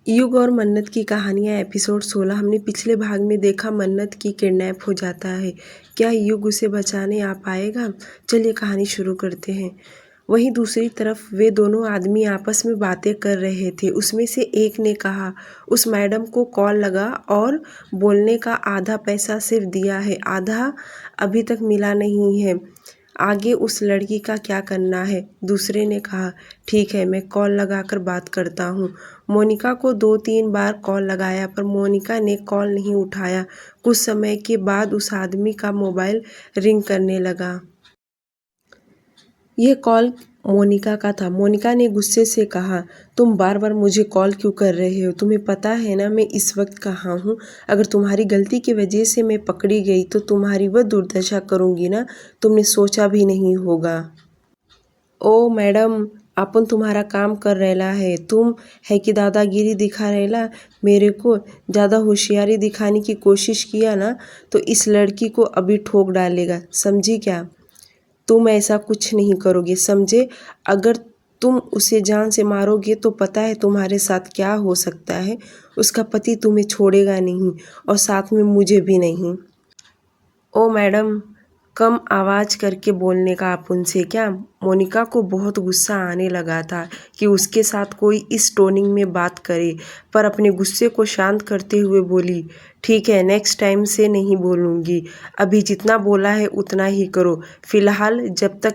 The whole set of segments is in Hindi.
युग और मन्नत की कहानियाँ एपिसोड 16। हमने पिछले भाग में देखा मन्नत की किडनैप हो जाता है। क्या युग उसे बचाने आ पाएगा? चलिए कहानी शुरू करते हैं। वहीं दूसरी तरफ वे दोनों आदमी आपस में बातें कर रहे थे। उसमें से एक ने कहा, उस मैडम को कॉल लगा और बोलने का आधा पैसा सिर्फ दिया है, आधा अभी तक मिला नहीं है। आगे उस लड़की का क्या करना है? दूसरे ने कहा, ठीक है, मैं कॉल लगाकर बात करता हूँ। मोनिका को 2-3 बार कॉल लगाया पर मोनिका ने कॉल नहीं उठाया। कुछ समय के बाद उस आदमी का मोबाइल रिंग करने लगा। यह कॉल मोनिका का था। मोनिका ने गुस्से से कहा, तुम बार बार मुझे कॉल क्यों कर रहे हो? तुम्हें पता है ना मैं इस वक्त कहाँ हूँ? अगर तुम्हारी गलती की वजह से मैं पकड़ी गई तो तुम्हारी वह दुर्दशा करूँगी ना, तुमने सोचा भी नहीं होगा। ओ मैडम, आपण तुम्हारा काम कर रहेला है, तुम है कि दादागिरी दिखा रहेला मेरे को। ज़्यादा होशियारी दिखाने की कोशिश किया ना तो इस लड़की को अभी ठोक डालेगा, समझी क्या? तुम ऐसा कुछ नहीं करोगे, समझे? अगर तुम उसे जान से मारोगे तो पता है तुम्हारे साथ क्या हो सकता है। उसका पति तुम्हें छोड़ेगा नहीं और साथ में मुझे भी नहीं। ओ मैडम, कम आवाज़ करके बोलने का आप उनसे क्या? मोनिका को बहुत गुस्सा आने लगा था कि उसके साथ कोई इस टोनिंग में बात करे, पर अपने गुस्से को शांत करते हुए बोली, ठीक है, नेक्स्ट टाइम से नहीं बोलूँगी। अभी जितना बोला है उतना ही करो। फ़िलहाल जब तक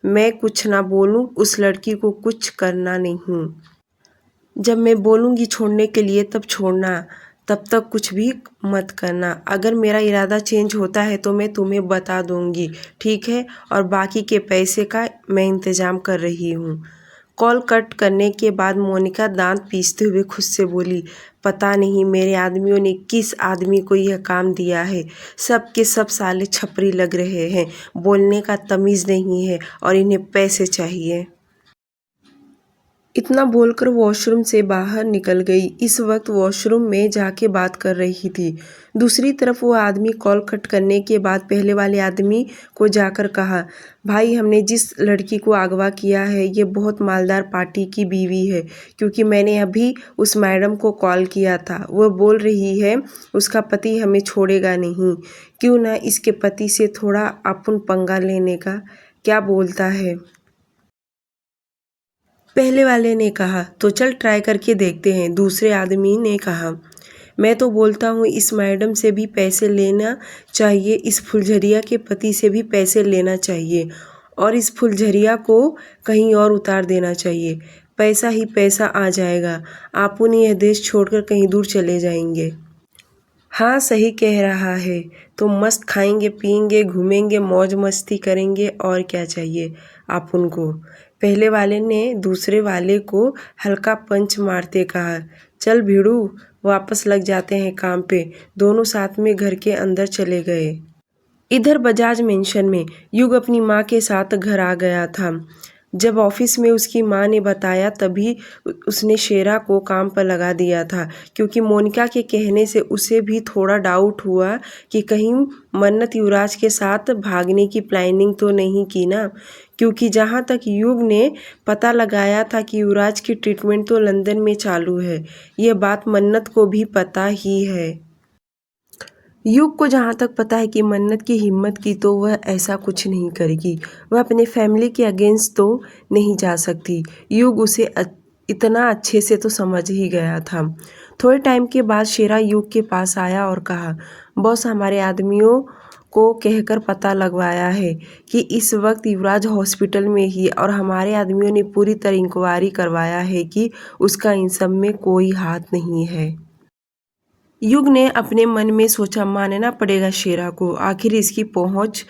मैं कुछ ना बोलूँ उस लड़की को कुछ करना नहीं। जब मैं बोलूँगी छोड़ने के लिए तब छोड़ना, तब तक कुछ भी मत करना। अगर मेरा इरादा चेंज होता है तो मैं तुम्हें बता दूँगी, ठीक है? और बाकी के पैसे का मैं इंतज़ाम कर रही हूँ। कॉल कट करने के बाद मोनिका दांत पीसते हुए खुद से बोली, पता नहीं मेरे आदमियों ने किस आदमी को यह काम दिया है। सब के सब साले छपरी लग रहे हैं, बोलने का तमीज़ नहीं है और इन्हें पैसे चाहिए। इतना बोलकर वॉशरूम से बाहर निकल गई। इस वक्त वॉशरूम में जाके बात कर रही थी। दूसरी तरफ वो आदमी कॉल कट करने के बाद पहले वाले आदमी को जाकर कहा, भाई हमने जिस लड़की को अगवा किया है ये बहुत मालदार पार्टी की बीवी है, क्योंकि मैंने अभी उस मैडम को कॉल किया था। वह बोल रही है उसका पति हमें छोड़ेगा नहीं। क्यों ना इसके पति से थोड़ा अपन पंगा लेने का? क्या बोलता है? पहले वाले ने कहा, तो चल ट्राई करके देखते हैं। दूसरे आदमी ने कहा, मैं तो बोलता हूँ इस मैडम से भी पैसे लेना चाहिए, इस फुलझरिया के पति से भी पैसे लेना चाहिए और इस फुलझरिया को कहीं और उतार देना चाहिए। पैसा ही पैसा आ जाएगा। आप उन्हें यह देश छोड़कर कहीं दूर चले जाएंगे। हाँ सही कह रहा है। तो मस्त खाएंगे पिएंगे घूमेंगे मौज मस्ती करेंगे, और क्या चाहिए आप उनको? पहले वाले ने दूसरे वाले को हल्का पंच मारते कहा, चल भिड़ू, वापस लग जाते हैं काम पे। दोनों साथ में घर के अंदर चले गए। इधर बजाज मेंशन में युग अपनी माँ के साथ घर आ गया था। जब ऑफिस में उसकी माँ ने बताया तभी उसने शेरा को काम पर लगा दिया था, क्योंकि मोनिका के कहने से उसे भी थोड़ा डाउट हुआ कि कहीं मन्नत युवराज के साथ भागने की प्लानिंग तो नहीं की ना, क्योंकि जहाँ तक युग ने पता लगाया था कि युवराज की ट्रीटमेंट तो लंदन में चालू है। यह बात मन्नत को भी पता ही है। युग को जहाँ तक पता है कि मन्नत की हिम्मत की तो वह ऐसा कुछ नहीं करेगी। वह अपने फैमिली के अगेंस्ट तो नहीं जा सकती। युग उसे इतना अच्छे से तो समझ ही गया था। थोड़े टाइम के बाद शेरा युग के पास आया और कहा, बॉस हमारे आदमियों को कहकर पता लगवाया है कि इस वक्त युवराज हॉस्पिटल में ही, और हमारे आदमियों ने पूरी तरह इंक्वायरी करवाया है कि उसका इन सब में कोई हाथ नहीं है। युग ने अपने मन में सोचा, मानना पड़ेगा शेरा को, आखिर इसकी पहुंच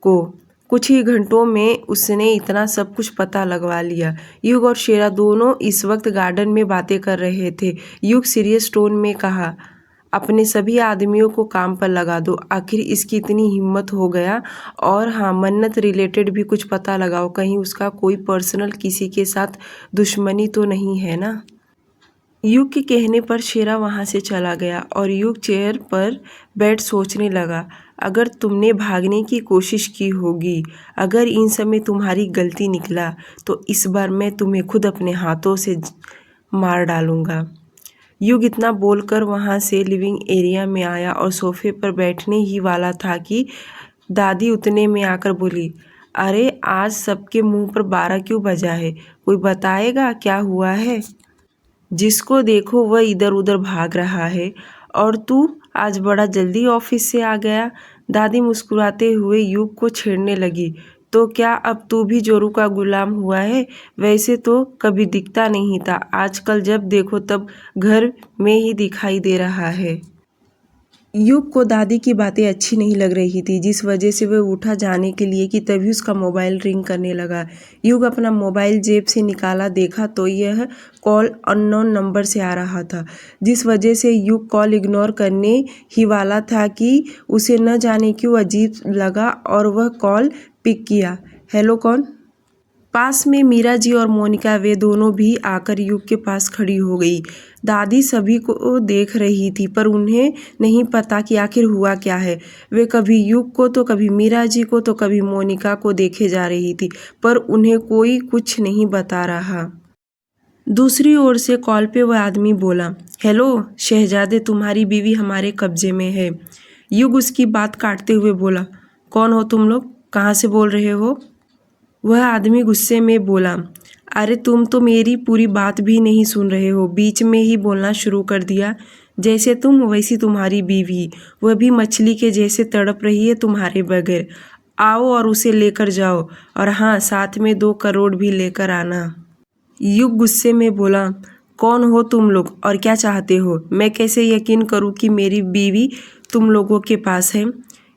को। कुछ ही घंटों में उसने इतना सब कुछ पता लगवा लिया। युग और शेरा दोनों इस वक्त गार्डन में बातें कर रहे थे। युग सीरियस टोन में कहा, अपने सभी आदमियों को काम पर लगा दो, आखिर इसकी इतनी हिम्मत हो गया। और हाँ, मन्नत रिलेटेड भी कुछ पता लगाओ, कहीं उसका कोई पर्सनल किसी के साथ दुश्मनी तो नहीं है ना। युग के कहने पर शेरा वहाँ से चला गया और युग चेयर पर बैठ सोचने लगा, अगर तुमने भागने की कोशिश की होगी, अगर इन सब में तुम्हारी गलती निकला तो इस बार मैं तुम्हें खुद अपने हाथों से मार डालूंगा। युग इतना बोलकर वहाँ से लिविंग एरिया में आया और सोफे पर बैठने ही वाला था कि दादी उतने में आकर बोली, अरे आज सबके मुंह पर 12 क्यों बजा है? कोई बताएगा क्या हुआ है? जिसको देखो वह इधर उधर भाग रहा है और तू आज बड़ा जल्दी ऑफिस से आ गया। दादी मुस्कुराते हुए युग को छेड़ने लगी, तो क्या अब तू भी जोरू का गुलाम हुआ है? वैसे तो कभी दिखता नहीं था, आजकल जब देखो तब घर में ही दिखाई दे रहा है। युग को दादी की बातें अच्छी नहीं लग रही थी, जिस वजह से वह उठा जाने के लिए कि तभी उसका मोबाइल रिंग करने लगा। युग अपना मोबाइल जेब से निकाला, देखा तो यह कॉल अननोन नंबर से आ रहा था, जिस वजह से युग कॉल इग्नोर करने ही वाला था कि उसे न जाने क्यों अजीब लगा और वह कॉल पिक किया। हेलो, कौन? पास में मीरा जी और मोनिका वे दोनों भी आकर युग के पास खड़ी हो गई। दादी सभी को देख रही थी पर उन्हें नहीं पता कि आखिर हुआ क्या है। वे कभी युग को तो कभी मीरा जी को तो कभी मोनिका को देखे जा रही थी पर उन्हें कोई कुछ नहीं बता रहा। दूसरी ओर से कॉल पे वह आदमी बोला, हेलो शहजादे, तुम्हारी बीवी हमारे कब्जे में है। युग उसकी बात काटते हुए बोला, कौन हो तुम लोग? कहाँ से बोल रहे हो? वह आदमी गुस्से में बोला, अरे तुम तो मेरी पूरी बात भी नहीं सुन रहे हो, बीच में ही बोलना शुरू कर दिया। जैसे तुम वैसी तुम्हारी बीवी, वह भी मछली के जैसे तड़प रही है तुम्हारे बगैर। आओ और उसे लेकर जाओ, और हाँ, साथ में 2 करोड़ भी लेकर आना। युग गुस्से में बोला, कौन हो तुम लोग और क्या चाहते हो? मैं कैसे यकीन करूं कि मेरी बीवी तुम लोगों के पास है?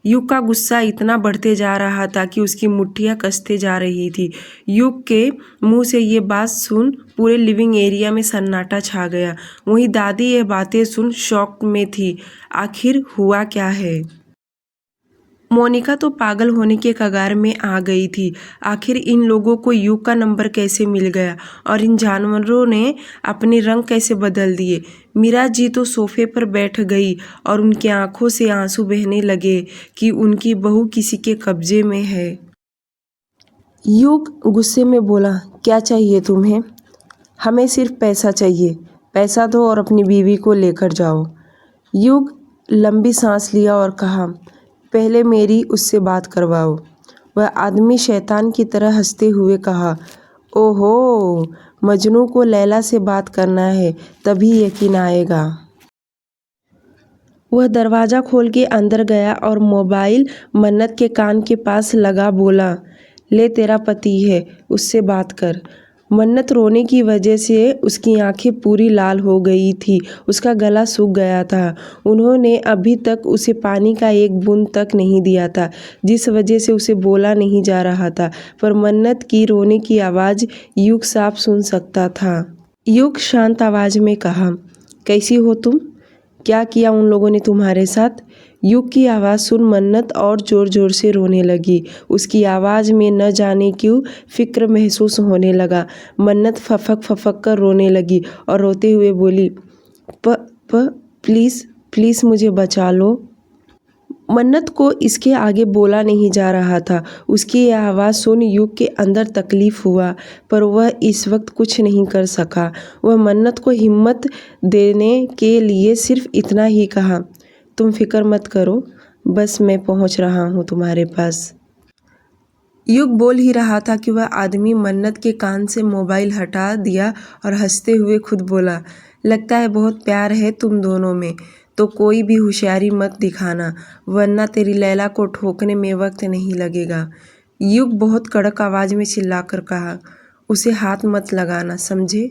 युग का गुस्सा इतना बढ़ते जा रहा था कि उसकी मुट्ठियां कसते जा रही थी। युग के मुंह से ये बात सुन पूरे लिविंग एरिया में सन्नाटा छा गया। वहीं दादी ये बातें सुन शॉक में थी, आखिर हुआ क्या है? मोनिका तो पागल होने के कगार में आ गई थी। आखिर इन लोगों को युग का नंबर कैसे मिल गया और इन जानवरों ने अपने रंग कैसे बदल दिए? मीरा जी तो सोफे पर बैठ गई और उनकी आंखों से आंसू बहने लगे कि उनकी बहू किसी के कब्जे में है। युग गुस्से में बोला, क्या चाहिए तुम्हें? हमें सिर्फ पैसा चाहिए। पैसा दो और अपनी बीवी को लेकर जाओ। युग लंबी सांस लिया और कहा, पहले मेरी उससे बात करवाओ। वह आदमी शैतान की तरह हंसते हुए कहा, ओहो, मजनू को लैला से बात करना है, तभी यकीन आएगा। वह दरवाज़ा खोल के अंदर गया और मोबाइल मन्नत के कान के पास लगा बोला, ले तेरा पति है, उससे बात कर। मन्नत रोने की वजह से उसकी आंखें पूरी लाल हो गई थी, उसका गला सूख गया था। उन्होंने अभी तक उसे पानी का एक बूंद तक नहीं दिया था, जिस वजह से उसे बोला नहीं जा रहा था, पर मन्नत की रोने की आवाज़ युग साफ सुन सकता था। युग शांत आवाज़ में कहा, कैसी हो तुम? क्या किया उन लोगों ने तुम्हारे साथ? युग की आवाज़ सुन मन्नत और ज़ोर ज़ोर से रोने लगी। उसकी आवाज़ में न जाने क्यों फ़िक्र महसूस होने लगा। मन्नत फफक फफक कर रोने लगी और रोते हुए बोली, प्लीज़ प्लीज़ मुझे बचा लो। मन्नत को इसके आगे बोला नहीं जा रहा था। उसकी यह आवाज़ सुन युग के अंदर तकलीफ़ हुआ, पर वह इस वक्त कुछ नहीं कर सका। वह मन्नत को हिम्मत देने के लिए सिर्फ इतना ही कहा, तुम फिक्र मत करो, बस मैं पहुंच रहा हूं तुम्हारे पास। युग बोल ही रहा था कि वह आदमी मन्नत के कान से मोबाइल हटा दिया और हंसते हुए खुद बोला, लगता है बहुत प्यार है तुम दोनों में, तो कोई भी होशियारी मत दिखाना, वरना तेरी लैला को ठोकने में वक्त नहीं लगेगा। युग बहुत कड़क आवाज़ में चिल्लाकर कहा, उसे हाथ मत लगाना, समझे?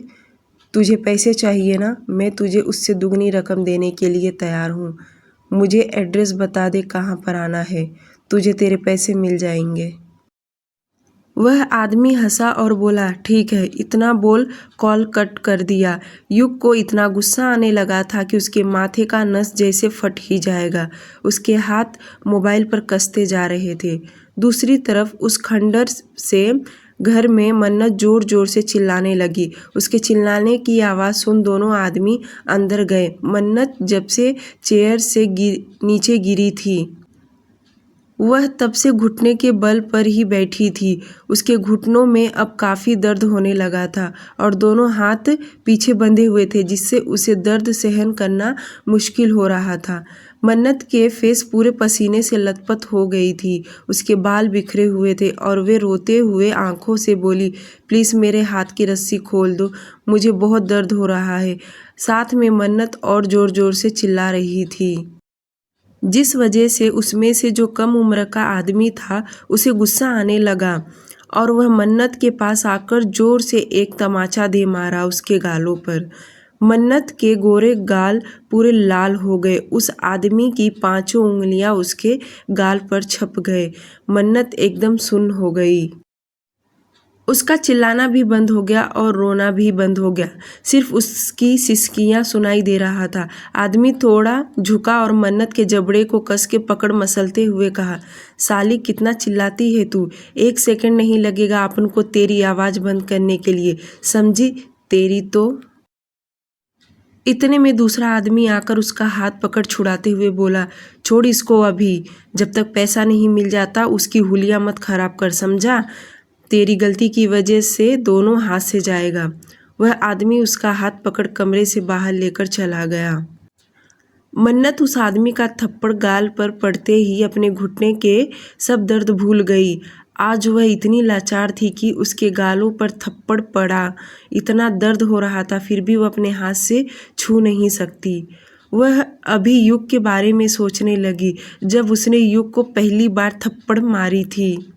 तुझे पैसे चाहिए ना? मैं तुझे उससे दुगनी रकम देने के लिए तैयार हूँ। मुझे एड्रेस बता दे कहाँ पर आना है, तुझे तेरे पैसे मिल जाएंगे। वह आदमी हंसा और बोला, ठीक है। इतना बोल कॉल कट कर दिया। युग को इतना गुस्सा आने लगा था कि उसके माथे का नस जैसे फट ही जाएगा। उसके हाथ मोबाइल पर कसते जा रहे थे। दूसरी तरफ उस खंडर से घर में मन्नत जोर जोर से चिल्लाने लगी। उसके चिल्लाने की आवाज़ सुन दोनों आदमी अंदर गए। मन्नत जब से चेयर से नीचे गिरी थी, वह तब से घुटने के बल पर ही बैठी थी। उसके घुटनों में अब काफ़ी दर्द होने लगा था और दोनों हाथ पीछे बंधे हुए थे, जिससे उसे दर्द सहन करना मुश्किल हो रहा था। मन्नत के फेस पूरे पसीने से लथपथ हो गई थी। उसके बाल बिखरे हुए थे और वे रोते हुए आंखों से बोली, प्लीज़ मेरे हाथ की रस्सी खोल दो, मुझे बहुत दर्द हो रहा है। साथ में मन्नत और ज़ोर ज़ोर से चिल्ला रही थी, जिस वजह से उसमें से जो कम उम्र का आदमी था उसे गुस्सा आने लगा और वह मन्नत के पास आकर जोर से एक तमाचा दे मारा उसके गालों पर। मन्नत के गोरे गाल पूरे लाल हो गए। उस आदमी की 5 उंगलियां उसके गाल पर छप गए। मन्नत एकदम सुन्न हो गई। उसका चिल्लाना भी बंद हो गया और रोना भी बंद हो गया। सिर्फ उसकी सिसकियां सुनाई दे रहा था। आदमी थोड़ा झुका और मन्नत के जबड़े को कस के पकड़ मसलते हुए कहा, साली कितना चिल्लाती है तू, 1 सेकंड नहीं लगेगा अपन को तेरी आवाज़ बंद करने के लिए, समझी तेरी तो। इतने में दूसरा आदमी आकर उसका हाथ पकड़ छुड़ाते हुए बोला, छोड़ इसको अभी, जब तक पैसा नहीं मिल जाता उसकी हुलिया मत खराब कर, समझा, तेरी गलती की वजह से दोनों हाथ से जाएगा। वह आदमी उसका हाथ पकड़ कमरे से बाहर लेकर चला गया। मन्नत उस आदमी का थप्पड़ गाल पर पड़ते ही अपने घुटने के सब दर्द भूल गई। आज वह इतनी लाचार थी कि उसके गालों पर थप्पड़ पड़ा, इतना दर्द हो रहा था, फिर भी वह अपने हाथ से छू नहीं सकती। वह अभी युग के बारे में सोचने लगी, जब उसने युग को पहली बार थप्पड़ मारी थी।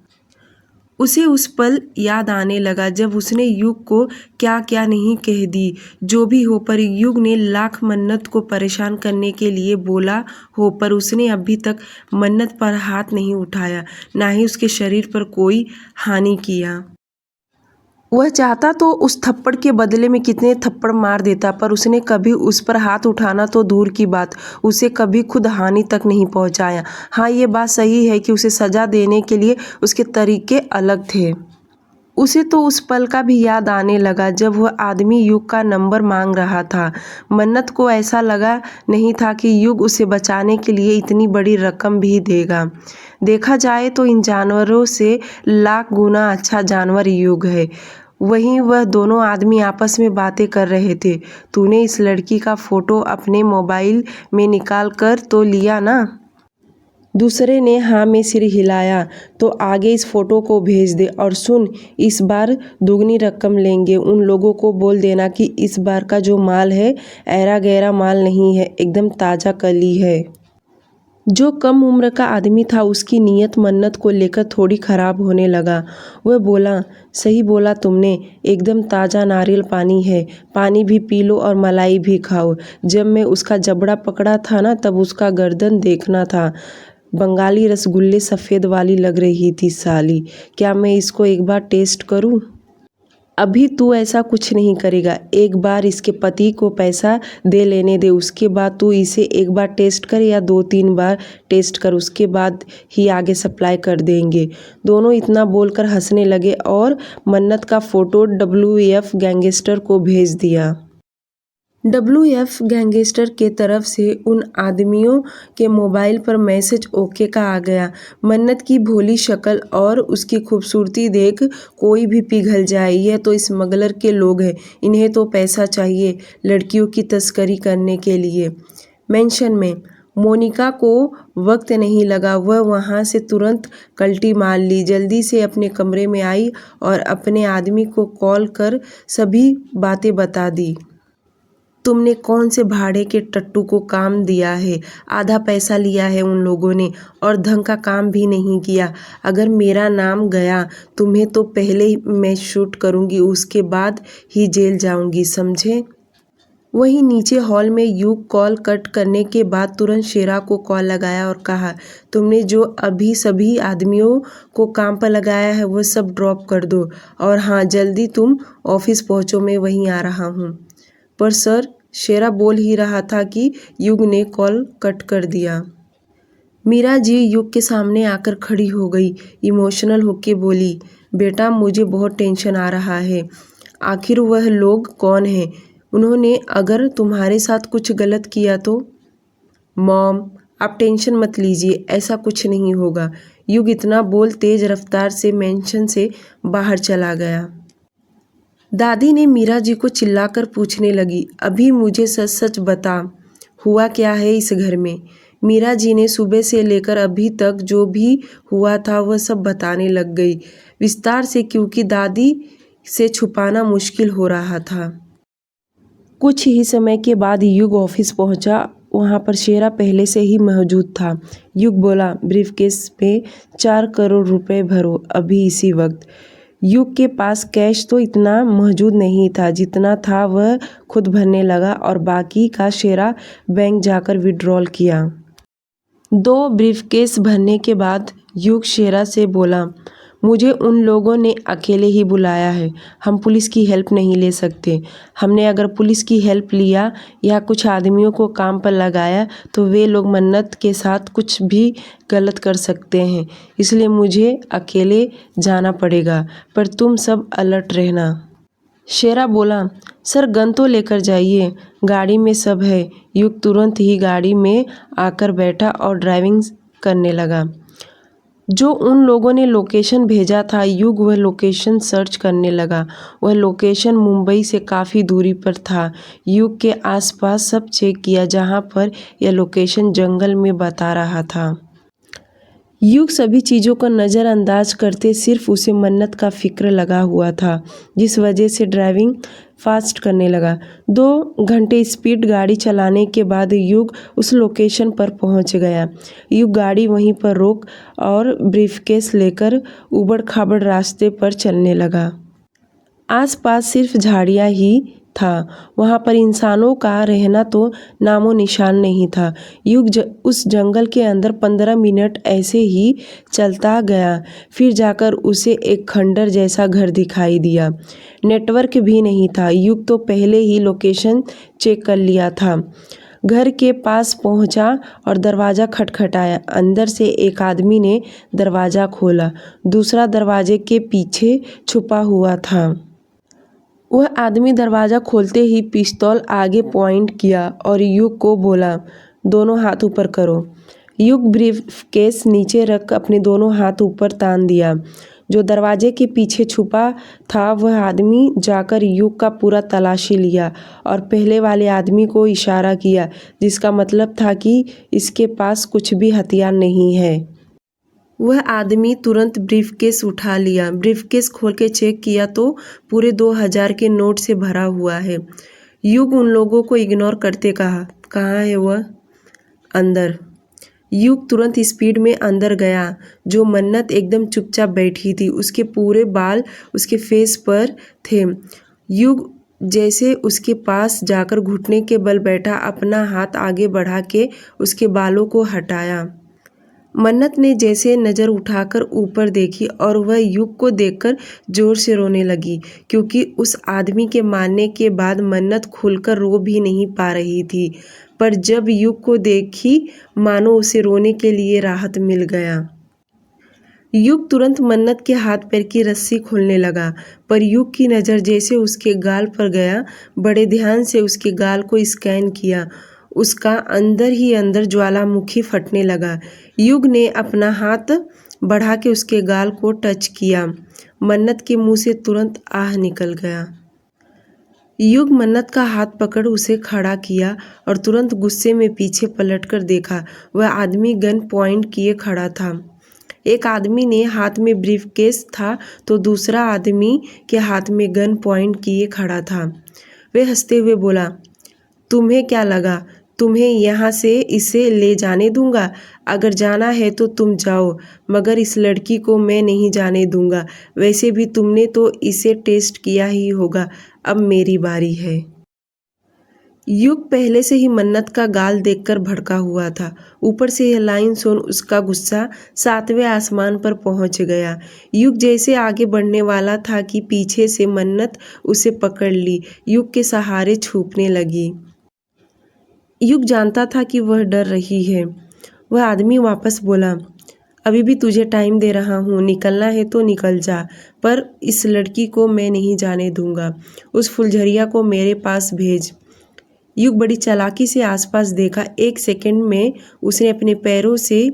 उसे उस पल याद आने लगा जब उसने युग को क्या क्या नहीं कह दी। जो भी हो, पर युग ने लाख मन्नत को परेशान करने के लिए बोला हो, पर उसने अभी तक मन्नत पर हाथ नहीं उठाया, ना ही उसके शरीर पर कोई हानि किया। वह चाहता तो उस थप्पड़ के बदले में कितने थप्पड़ मार देता, पर उसने कभी उस पर हाथ उठाना तो दूर की बात, उसे कभी खुद हानि तक नहीं पहुंचाया। हाँ, ये बात सही है कि उसे सज़ा देने के लिए उसके तरीके अलग थे। उसे तो उस पल का भी याद आने लगा जब वह आदमी युग का नंबर मांग रहा था। मन्नत को ऐसा लगा नहीं था कि युग उसे बचाने के लिए इतनी बड़ी रकम भी देगा। देखा जाए तो इन जानवरों से लाख गुना अच्छा जानवर युग है। वहीं वह दोनों आदमी आपस में बातें कर रहे थे। तूने इस लड़की का फ़ोटो अपने मोबाइल में निकाल कर तो लिया ना? दूसरे ने हाँ में सिर हिलाया। तो आगे इस फ़ोटो को भेज दे और सुन, इस बार दुगनी रकम लेंगे। उन लोगों को बोल देना कि इस बार का जो माल है ऐरा गैरा माल नहीं है, एकदम ताज़ा कली है। जो कम उम्र का आदमी था उसकी नीयत मन्नत को लेकर थोड़ी ख़राब होने लगा। वह बोला, सही बोला तुमने, एकदम ताज़ा नारियल पानी है, पानी भी पी लो और मलाई भी खाओ। जब मैं उसका जबड़ा पकड़ा था ना, तब उसका गर्दन देखना था, बंगाली रसगुल्ले सफ़ेद वाली लग रही थी साली। क्या मैं इसको एक बार टेस्ट करूं? अभी तू ऐसा कुछ नहीं करेगा, एक बार इसके पति को पैसा दे लेने दे, उसके बाद तू इसे एक बार टेस्ट कर या 2-3 बार टेस्ट कर, उसके बाद ही आगे सप्लाई कर देंगे। दोनों इतना बोलकर हंसने लगे और मन्नत का फ़ोटो WF गैंगस्टर को भेज दिया। WF गैंगस्टर के तरफ से उन आदमियों के मोबाइल पर मैसेज ओके का आ गया। मन्नत की भोली शक्ल और उसकी खूबसूरती देख कोई भी पिघल जाए। यह तो स्मगलर के लोग हैं, इन्हें तो पैसा चाहिए लड़कियों की तस्करी करने के लिए। मेंशन में मोनिका को वक्त नहीं लगा, वह वहां से तुरंत कल्टी मार ली, जल्दी से अपने कमरे में आई और अपने आदमी को कॉल कर सभी बातें बता दी। तुमने कौन से भाड़े के टट्टू को काम दिया है? आधा पैसा लिया है उन लोगों ने और ढंग का काम भी नहीं किया। अगर मेरा नाम गया तुम्हें तो पहले मैं शूट करूंगी, उसके बाद ही जेल जाऊंगी, समझे? वहीं नीचे हॉल में युग कॉल कट करने के बाद तुरंत शेरा को कॉल लगाया और कहा, तुमने जो अभी सभी आदमियों को काम पर लगाया है वो सब ड्रॉप कर दो और हाँ, जल्दी तुम ऑफिस पहुंचो, मैं वहीं आ रहा हूँ। पर सर, शेरा बोल ही रहा था कि युग ने कॉल कट कर दिया। मीरा जी युग के सामने आकर खड़ी हो गई, इमोशनल होके बोली, बेटा मुझे बहुत टेंशन आ रहा है। आखिर वह लोग कौन हैं? उन्होंने अगर तुम्हारे साथ कुछ गलत किया तो? मॉम, आप टेंशन मत लीजिए, ऐसा कुछ नहीं होगा। युग इतना बोल तेज रफ्तार से मेंशन से बाहर चला गया। दादी ने मीरा जी को चिल्लाकर पूछने लगी, अभी मुझे सच सच बता, हुआ क्या है इस घर में। मीरा जी ने सुबह से लेकर अभी तक जो भी हुआ था वह सब बताने लग गई विस्तार से, क्योंकि दादी से छुपाना मुश्किल हो रहा था। कुछ ही समय के बाद युग ऑफिस पहुंचा। वहां पर शेरा पहले से ही मौजूद था। युग बोला, ब्रीफकेस में 4 करोड़ रुपए भरो अभी इसी वक्त। युग के पास कैश तो इतना मौजूद नहीं था, जितना था वह खुद भरने लगा और बाकी का शेरा बैंक जाकर विड्रॉल किया। 2 ब्रीफकेस भरने के बाद युग शेरा से बोला, मुझे उन लोगों ने अकेले ही बुलाया है, हम पुलिस की हेल्प नहीं ले सकते। हमने अगर पुलिस की हेल्प लिया या कुछ आदमियों को काम पर लगाया तो वे लोग मन्नत के साथ कुछ भी गलत कर सकते हैं, इसलिए मुझे अकेले जाना पड़ेगा, पर तुम सब अलर्ट रहना। शेरा बोला, सर गन तो लेकर जाइए, गाड़ी में सब है। युग तुरंत ही गाड़ी में आकर बैठा और ड्राइविंग करने लगा। जो उन लोगों ने लोकेशन भेजा था, युग वह लोकेशन सर्च करने लगा। वह लोकेशन मुंबई से काफ़ी दूरी पर था। युग के आसपास सब चेक किया, जहां पर यह लोकेशन जंगल में बता रहा था। युग सभी चीज़ों को नज़रअंदाज करते सिर्फ उसे मन्नत का फिक्र लगा हुआ था, जिस वजह से ड्राइविंग फास्ट करने लगा। 2 घंटे स्पीड गाड़ी चलाने के बाद युग उस लोकेशन पर पहुंच गया। युग गाड़ी वहीं पर रोक और ब्रीफकेस लेकर उबड़ खाबड़ रास्ते पर चलने लगा। आसपास सिर्फ झाड़ियाँ ही था, वहाँ पर इंसानों का रहना तो नामो निशान नहीं था। युग उस जंगल के अंदर 15 मिनट ऐसे ही चलता गया, फिर जाकर उसे एक खंडर जैसा घर दिखाई दिया। नेटवर्क भी नहीं था। युग तो पहले ही लोकेशन चेक कर लिया था। घर के पास पहुंचा और दरवाज़ा खटखटाया। अंदर से एक आदमी ने दरवाज़ा खोला। दूसरा दरवाजे के पीछे छुपा हुआ था। वह आदमी दरवाज़ा खोलते ही पिस्तौल आगे पॉइंट किया और युग को बोला, दोनों हाथ ऊपर करो। युग ब्रीफकेस नीचे रख अपने दोनों हाथ ऊपर तान दिया। जो दरवाजे के पीछे छुपा था वह आदमी जाकर युग का पूरा तलाशी लिया और पहले वाले आदमी को इशारा किया, जिसका मतलब था कि इसके पास कुछ भी हथियार नहीं है। वह आदमी तुरंत ब्रीफकेस उठा लिया। ब्रीफकेस खोल के चेक किया तो पूरे 2000 के नोट से भरा हुआ है। युग उन लोगों को इग्नोर करते कहा, कहाँ है वह? अंदर। युग तुरंत स्पीड में अंदर गया। जो मन्नत एकदम चुपचाप बैठी थी, उसके पूरे बाल उसके फेस पर थे। युग जैसे उसके पास जाकर घुटने के बल बैठा, अपना हाथ आगे बढ़ा के उसके बालों को हटाया। मन्नत ने जैसे नज़र उठाकर ऊपर देखी और वह युग को देखकर जोर से रोने लगी, क्योंकि उस आदमी के मारने के बाद मन्नत खुलकर रो भी नहीं पा रही थी। पर जब युग को देखी, मानो उसे रोने के लिए राहत मिल गया। युग तुरंत मन्नत के हाथ पैर की रस्सी खोलने लगा, पर युग की नज़र जैसे उसके गाल पर गया, बड़े ध्यान से उसके गाल को स्कैन किया। उसका अंदर ही अंदर ज्वालामुखी फटने लगा। युग ने अपना हाथ बढ़ा के उसके गाल को टच किया। मन्नत के मुंह से तुरंत आह निकल गया। युग मन्नत का हाथ पकड़ उसे खड़ा किया और तुरंत गुस्से में पीछे पलटकर देखा। वह आदमी गन पॉइंट किए खड़ा था। एक आदमी ने हाथ में ब्रीफकेस था तो दूसरा आदमी के हाथ में गन पॉइंट किए खड़ा था। वे हंसते हुए बोला, तुम्हें क्या लगा तुम्हें यहाँ से इसे ले जाने दूंगा? अगर जाना है तो तुम जाओ, मगर इस लड़की को मैं नहीं जाने दूंगा। वैसे भी तुमने तो इसे टेस्ट किया ही होगा, अब मेरी बारी है। युग पहले से ही मन्नत का गाल देखकर भड़का हुआ था। ऊपर से यह लाइन सुन उसका गुस्सा 7वें आसमान पर पहुंच गया। युग जैसे आगे बढ़ने वाला था कि पीछे से मन्नत उसे पकड़ ली, युग के सहारे छूपने लगी। युग जानता था कि वह डर रही है। वह आदमी वापस बोला, अभी भी तुझे टाइम दे रहा हूँ, निकलना है तो निकल जा, पर इस लड़की को मैं नहीं जाने दूंगा। उस फुलझरिया को मेरे पास भेज। युग बड़ी चालाकी से आसपास देखा। 1 सेकंड में उसने अपने पैरों से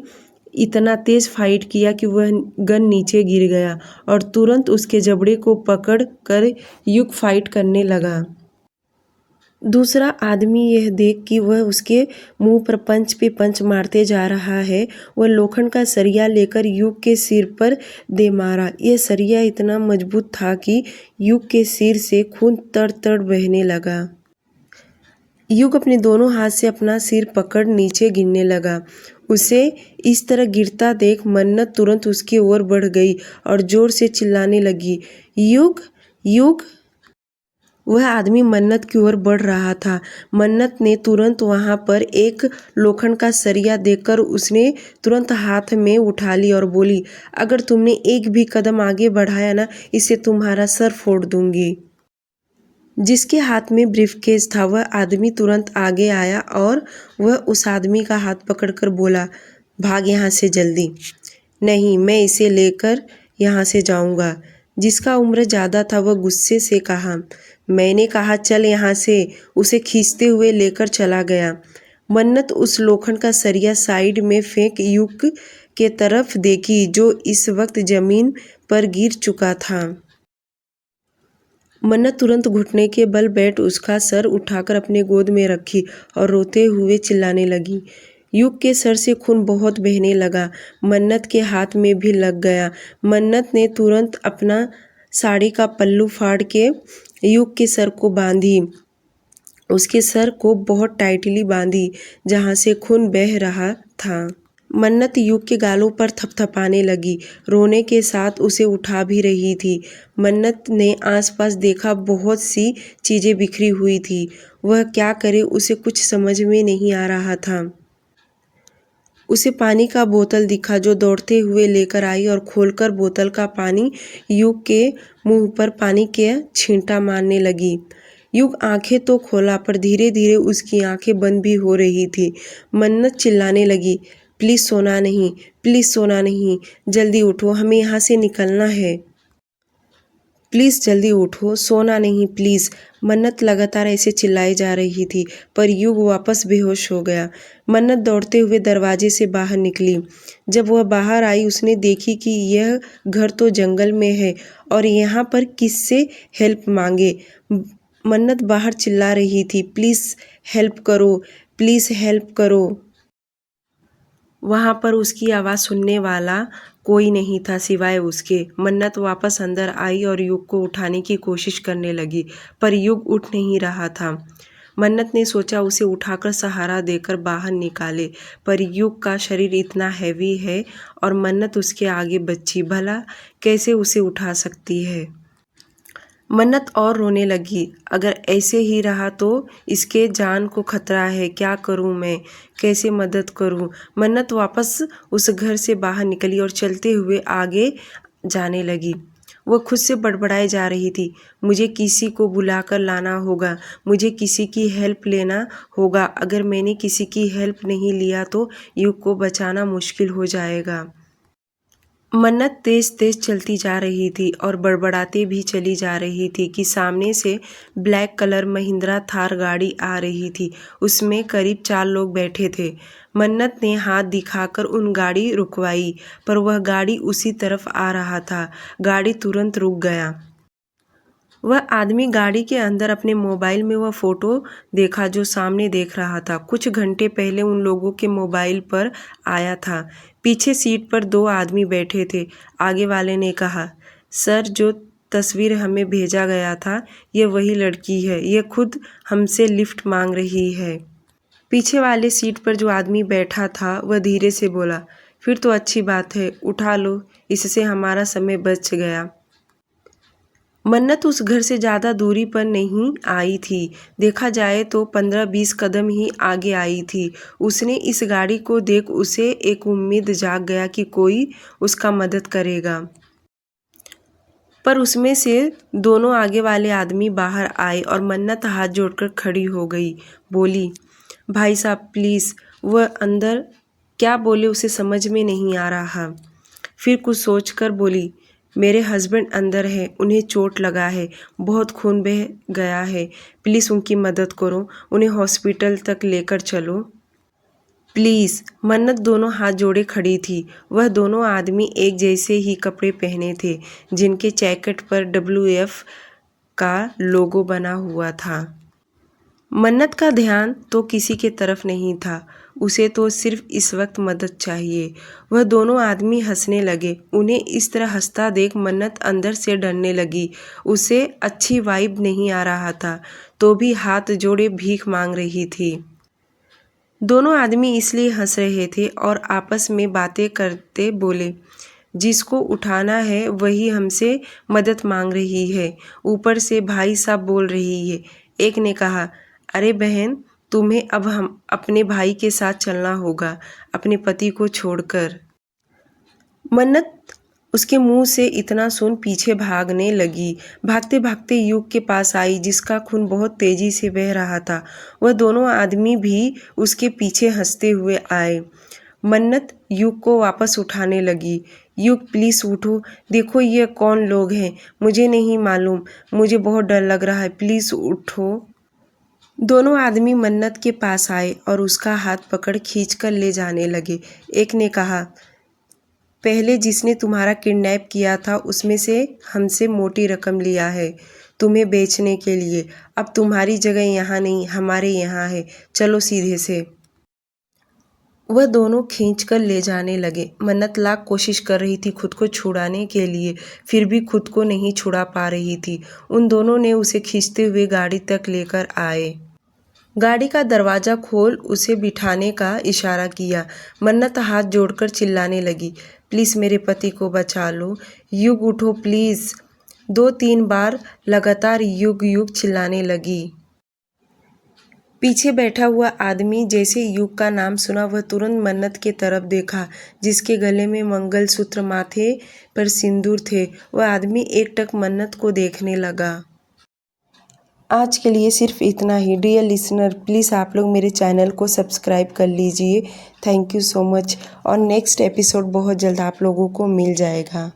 इतना तेज फाइट किया कि वह गन नीचे गिर गया और तुरंत उसके जबड़े को पकड़ कर युग फाइट करने लगा। दूसरा आदमी यह देख कि वह उसके मुंह पर पंच पे पंच मारते जा रहा है, वह लोखंड का सरिया लेकर युग के सिर पर दे मारा। यह सरिया इतना मजबूत था कि युग के सिर से खून तड़-तड़ बहने लगा। युग अपने दोनों हाथ से अपना सिर पकड़ नीचे गिरने लगा। उसे इस तरह गिरता देख मन्नत तुरंत उसकी ओर बढ़ गई और जोर से चिल्लाने लगी, युग, युग। वह आदमी मन्नत की ओर बढ़ रहा था। मन्नत ने तुरंत वहां पर एक लोखंड का सरिया देखकर उसने तुरंत हाथ में उठा ली और बोली, अगर तुमने एक भी कदम आगे बढ़ाया ना, इससे तुम्हारा सर फोड़ दूंगी। जिसके हाथ में ब्रीफकेस था वह आदमी तुरंत आगे आया और वह उस आदमी का हाथ पकड़कर बोला, भाग यहाँ से जल्दी। नहीं, मैं इसे लेकर यहाँ से जाऊंगा। जिसका उम्र ज़्यादा था वह गुस्से से कहा, मैंने कहा चल यहाँ से। उसे खींचते हुए लेकर चला गया। मन्नत उस लोखंड का सरिया साइड में फेंक युग के तरफ देखी जो इस वक्त जमीन पर गिर चुका था। मन्नत तुरंत घुटने के बल बैठ उसका सर उठाकर अपने गोद में रखी और रोते हुए चिल्लाने लगी। युग के सर से खून बहुत बहने लगा। मन्नत के हाथ में भी लग गया। मन्नत ने तुरंत अपना साड़ी का पल्लू फाड़ के युग के सर को बांधी। उसके सर को बहुत टाइटली बांधी जहाँ से खून बह रहा था। मन्नत युग के गालों पर थपथपाने लगी, रोने के साथ उसे उठा भी रही थी। मन्नत ने आसपास देखा, बहुत सी चीजें बिखरी हुई थी। वह क्या करे, उसे कुछ समझ में नहीं आ रहा था। उसे पानी का बोतल दिखा जो दौड़ते हुए लेकर आई और खोलकर बोतल का पानी युग के मुंह पर पानी के छींटा मारने लगी। युग आंखें तो खोला पर धीरे धीरे उसकी आंखें बंद भी हो रही थी। मन्नत चिल्लाने लगी, प्लीज सोना नहीं, प्लीज सोना नहीं, जल्दी उठो, हमें यहाँ से निकलना है। प्लीज जल्दी उठो, सोना नहीं प्लीज। मन्नत लगातार ऐसे चिल्लाई जा रही थी पर युग वापस बेहोश हो गया। मन्नत दौड़ते हुए दरवाजे से बाहर निकली। जब वह बाहर आई उसने देखी कि यह घर तो जंगल में है और यहाँ पर किससे हेल्प मांगे। मन्नत बाहर चिल्ला रही थी, प्लीज हेल्प करो, प्लीज हेल्प करो। वहाँ पर उसकी आवाज़ सुनने वाला कोई नहीं था सिवाय उसके। मन्नत वापस अंदर आई और युग को उठाने की कोशिश करने लगी पर युग उठ नहीं रहा था। मन्नत ने सोचा उसे उठाकर सहारा देकर बाहर निकाले पर युग का शरीर इतना हैवी है और मन्नत उसके आगे बच्ची, भला कैसे उसे उठा सकती है। मन्नत और रोने लगी, अगर ऐसे ही रहा तो इसके जान को खतरा है, क्या करूं मैं, कैसे मदद करूं। मन्नत वापस उस घर से बाहर निकली और चलते हुए आगे जाने लगी। वह खुद से बड़बड़ाए जा रही थी, मुझे किसी को बुलाकर लाना होगा, मुझे किसी की हेल्प लेना होगा। अगर मैंने किसी की हेल्प नहीं लिया तो युग को बचाना मुश्किल हो जाएगा। मन्नत तेज तेज चलती जा रही थी और बड़बड़ाते भी चली जा रही थी कि सामने से ब्लैक कलर महिंद्रा थार गाड़ी आ रही थी। उसमें करीब 4 लोग बैठे थे। मन्नत ने हाथ दिखाकर उन गाड़ी रुकवाई पर वह गाड़ी उसी तरफ आ रहा था। गाड़ी तुरंत रुक गया। वह आदमी गाड़ी के अंदर अपने मोबाइल में वह फोटो देखा जो सामने देख रहा था। कुछ घंटे पहले उन लोगों के मोबाइल पर आया था। पीछे सीट पर 2 आदमी बैठे थे। आगे वाले ने कहा, सर जो तस्वीर हमें भेजा गया था ये वही लड़की है, ये खुद हमसे लिफ्ट मांग रही है। पीछे वाले सीट पर जो आदमी बैठा था वह धीरे से बोला, फिर तो अच्छी बात है, उठा लो, इससे हमारा समय बच गया। मन्नत उस घर से ज़्यादा दूरी पर नहीं आई थी। देखा जाए तो 15-20 कदम ही आगे आई थी। उसने इस गाड़ी को देख उसे एक उम्मीद जाग गया कि कोई उसका मदद करेगा। पर उसमें से दोनों आगे वाले आदमी बाहर आए और मन्नत हाथ जोड़कर खड़ी हो गई। बोली, भाई साहब प्लीज़। वह अंदर क्या बोले उसे समझ में नहीं आ रहा। फिर कुछ सोचकर बोली, मेरे हस्बैंड अंदर है, उन्हें चोट लगा है, बहुत खून बह गया है, प्लीज़ उनकी मदद करो, उन्हें हॉस्पिटल तक लेकर चलो प्लीज़। मन्नत दोनों हाथ जोड़े खड़ी थी। वह दोनों आदमी एक जैसे ही कपड़े पहने थे, जिनके जैकेट पर WF का लोगो बना हुआ था। मन्नत का ध्यान तो किसी के तरफ नहीं था, उसे तो सिर्फ इस वक्त मदद चाहिए। वह दोनों आदमी हंसने लगे। उन्हें इस तरह हंसता देख मन्नत अंदर से डरने लगी। उसे अच्छी वाइब नहीं आ रहा था, तो भी हाथ जोड़े भीख मांग रही थी। दोनों आदमी इसलिए हंस रहे थे और आपस में बातें करते बोले, जिसको उठाना है वही हमसे मदद मांग रही है, ऊपर से भाई साहब बोल रही है। एक ने कहा, अरे बहन, तुम्हें अब हम अपने भाई के साथ चलना होगा, अपने पति को छोड़कर। मन्नत उसके मुंह से इतना सुन पीछे भागने लगी। भागते भागते युग के पास आई, जिसका खून बहुत तेजी से बह रहा था। वह दोनों आदमी भी उसके पीछे हंसते हुए आए। मन्नत युग को वापस उठाने लगी। युग प्लीज़ उठो, देखो ये कौन लोग हैं, मुझे नहीं मालूम, मुझे बहुत डर लग रहा है, प्लीज़ उठो। दोनों आदमी मन्नत के पास आए और उसका हाथ पकड़ खींचकर ले जाने लगे। एक ने कहा, पहले जिसने तुम्हारा किडनैप किया था उसमें से हमसे मोटी रकम लिया है तुम्हें बेचने के लिए। अब तुम्हारी जगह यहाँ नहीं, हमारे यहाँ है, चलो सीधे से। वह दोनों खींचकर ले जाने लगे। मन्नत लाख कोशिश कर रही थी खुद को छुड़ाने के लिए, फिर भी खुद को नहीं छुड़ा पा रही थी। उन दोनों ने उसे खींचते हुए गाड़ी तक लेकर आए। गाड़ी का दरवाज़ा खोल उसे बिठाने का इशारा किया। मन्नत हाथ जोड़कर चिल्लाने लगी, प्लीज़ मेरे पति को बचा लो, युग उठो प्लीज़। 2-3 बार लगातार युग युग चिल्लाने लगी। पीछे बैठा हुआ आदमी जैसे युग का नाम सुना, वह तुरंत मन्नत के तरफ देखा, जिसके गले में मंगलसूत्र, माथे पर सिंदूर थे। वह आदमी एकटक मन्नत को देखने लगा। आज के लिए सिर्फ इतना ही। डियर लिसनर, प्लीज़ आप लोग मेरे चैनल को सब्सक्राइब कर लीजिए। Thank you so much. और नेक्स्ट एपिसोड बहुत जल्द आप लोगों को मिल जाएगा।